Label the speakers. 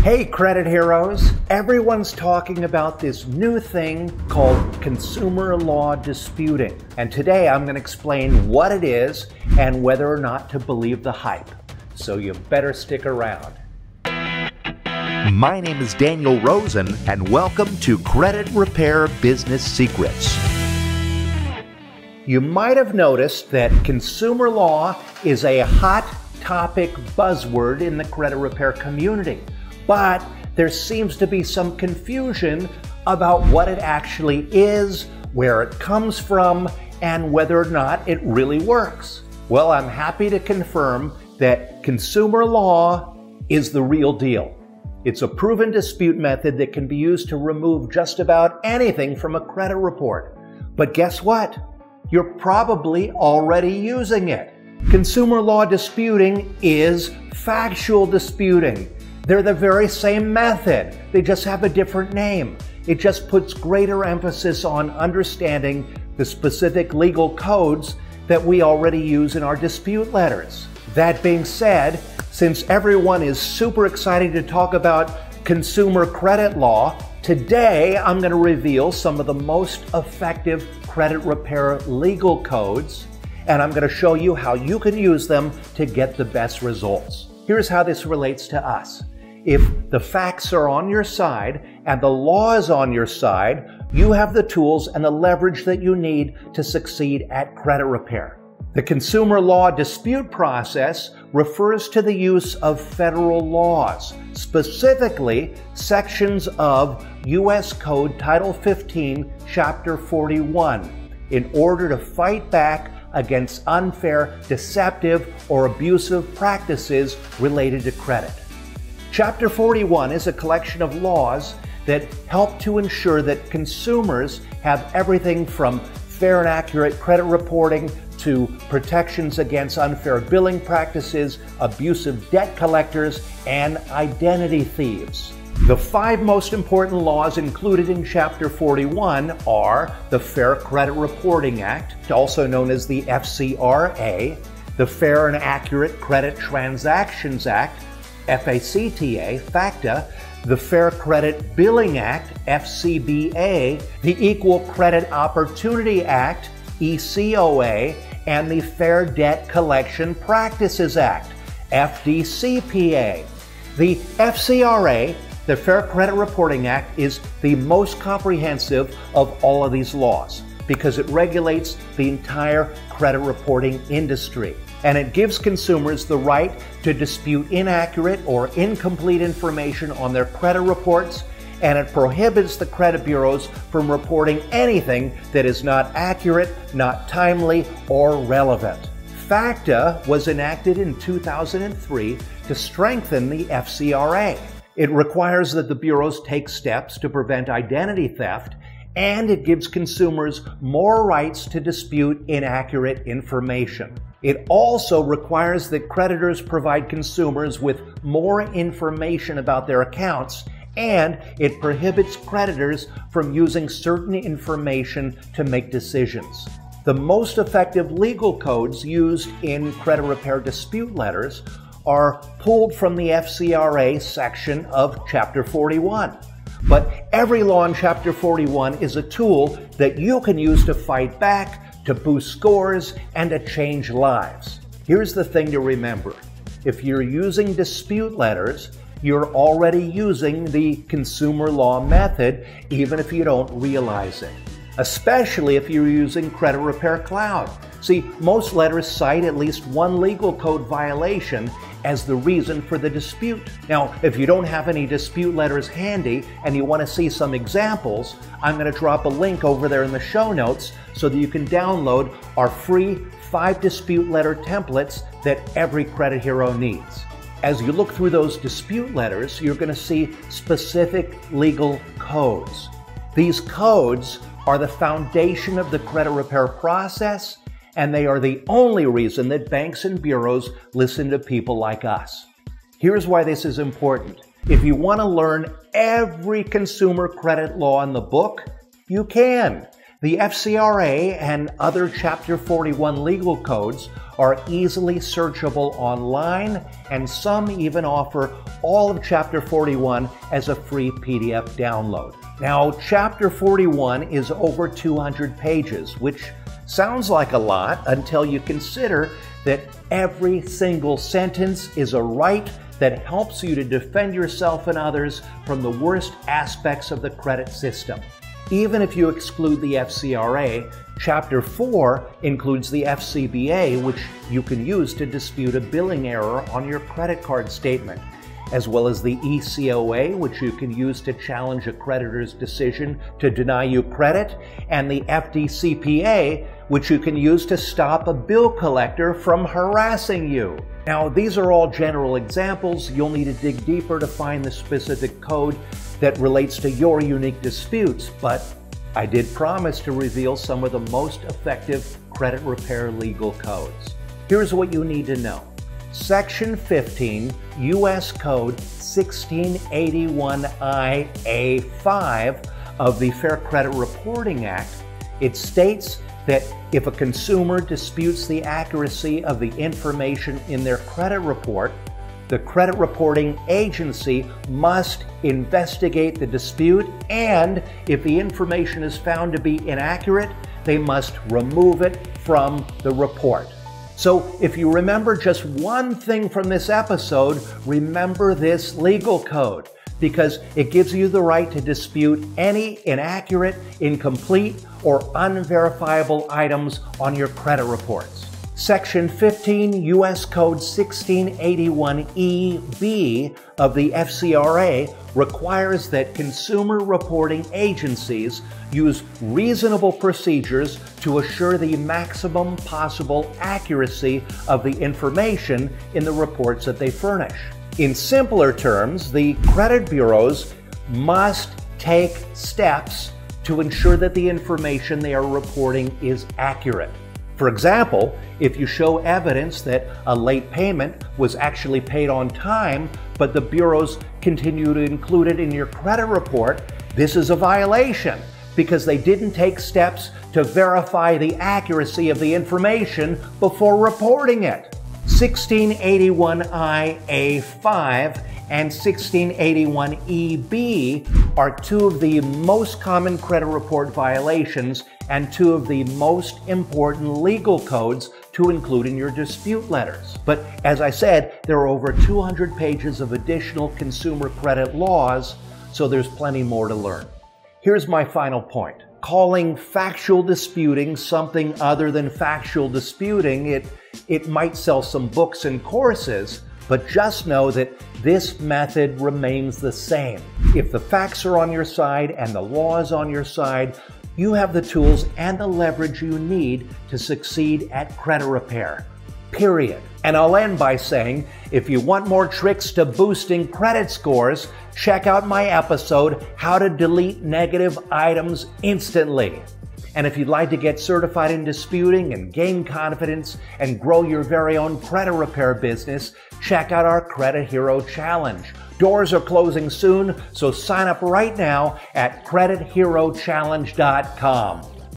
Speaker 1: Hey credit heroes, everyone's talking about this new thing called consumer law disputing. And today I'm going to explain what it is and whether or not to believe the hype. So you better stick around.
Speaker 2: My name is Daniel Rosen and welcome to Credit Repair Business Secrets.
Speaker 1: You might have noticed that consumer law is a hot topic buzzword in the credit repair community. But there seems to be some confusion about what it actually is, where it comes from, and whether or not it really works. Well, I'm happy to confirm that consumer law is the real deal. It's a proven dispute method that can be used to remove just about anything from a credit report. But guess what? You're probably already using it. Consumer law disputing is factual disputing. They're the very same method. They just have a different name. It just puts greater emphasis on understanding the specific legal codes that we already use in our dispute letters. That being said, since everyone is super excited to talk about consumer credit law, today I'm going to reveal some of the most effective credit repair legal codes, and I'm going to show you how you can use them to get the best results. Here's how this relates to us. If the facts are on your side and the law is on your side, you have the tools and the leverage that you need to succeed at credit repair. The consumer law dispute process refers to the use of federal laws, specifically sections of U.S. Code Title 15, Chapter 41, in order to fight back against unfair, deceptive, or abusive practices related to credit. Chapter 41 is a collection of laws that help to ensure that consumers have everything from fair and accurate credit reporting to protections against unfair billing practices, abusive debt collectors, and identity thieves. The 5 most important laws included in Chapter 41 are the Fair Credit Reporting Act, also known as the FCRA, the Fair and Accurate Credit Transactions Act, FACTA, the Fair Credit Billing Act, FCBA, the Equal Credit Opportunity Act, ECOA, and the Fair Debt Collection Practices Act, FDCPA. The FCRA, the Fair Credit Reporting Act, is the most comprehensive of all of these laws because it regulates the entire credit reporting industry. And it gives consumers the right to dispute inaccurate or incomplete information on their credit reports, and it prohibits the credit bureaus from reporting anything that is not accurate, not timely, or relevant. FACTA was enacted in 2003 to strengthen the FCRA. It requires that the bureaus take steps to prevent identity theft, and it gives consumers more rights to dispute inaccurate information. It also requires that creditors provide consumers with more information about their accounts, and it prohibits creditors from using certain information to make decisions. The most effective legal codes used in credit repair dispute letters are pulled from the FCRA section of Chapter 41. But every law in Chapter 41 is a tool that you can use to fight back, to boost scores, and to change lives. Here's the thing to remember. If you're using dispute letters, you're already using the consumer law method, even if you don't realize it. Especially if you're using Credit Repair Cloud. See, most letters cite at least one legal code violation as the reason for the dispute. Now, if you don't have any dispute letters handy and you want to see some examples, I'm going to drop a link over there in the show notes so that you can download our free 5 dispute letter templates that every credit hero needs. As you look through those dispute letters, you're going to see specific legal codes. These codes are the foundation of the credit repair process, and they are the only reason that banks and bureaus listen to people like us. Here's why this is important. If you want to learn every consumer credit law in the book, you can. The FCRA and other Chapter 41 legal codes are easily searchable online, and some even offer all of Chapter 41 as a free PDF download. Now, Chapter 41 is over 200 pages, which sounds like a lot until you consider that every single sentence is a right that helps you to defend yourself and others from the worst aspects of the credit system. Even if you exclude the FCRA, Chapter 4 includes the FCBA, which you can use to dispute a billing error on your credit card statement, as well as the ECOA, which you can use to challenge a creditor's decision to deny you credit, and the FDCPA, which you can use to stop a bill collector from harassing you. Now, these are all general examples. You'll need to dig deeper to find the specific code that relates to your unique disputes, but I did promise to reveal some of the most effective credit repair legal codes. Here's what you need to know. Section 15, U.S. Code 1681I-A5 of the Fair Credit Reporting Act, it states that if a consumer disputes the accuracy of the information in their credit report, the credit reporting agency must investigate the dispute, and if the information is found to be inaccurate, they must remove it from the report. So if you remember just one thing from this episode, remember this legal code, because it gives you the right to dispute any inaccurate, incomplete, or unverifiable items on your credit reports. Section 15 U.S. Code 1681EB of the FCRA requires that consumer reporting agencies use reasonable procedures to assure the maximum possible accuracy of the information in the reports that they furnish. In simpler terms, the credit bureaus must take steps to ensure that the information they are reporting is accurate. For example, if you show evidence that a late payment was actually paid on time, but the bureaus continue to include it in your credit report, this is a violation because they didn't take steps to verify the accuracy of the information before reporting it. 1681I-A5 and 1681EB are two of the most common credit report violations and two of the most important legal codes to include in your dispute letters. But as I said, there are over 200 pages of additional consumer credit laws, so there's plenty more to learn. Here's my final point. Calling factual disputing something other than factual disputing, it might sell some books and courses, but just know that this method remains the same. If the facts are on your side and the law is on your side, you have the tools and the leverage you need to succeed at credit repair, period. And I'll end by saying, if you want more tricks to boosting credit scores, check out my episode, How to Delete Negative Items Instantly. And if you'd like to get certified in disputing and gain confidence and grow your very own credit repair business, check out our Credit Hero Challenge. Doors are closing soon, so sign up right now at creditherochallenge.com.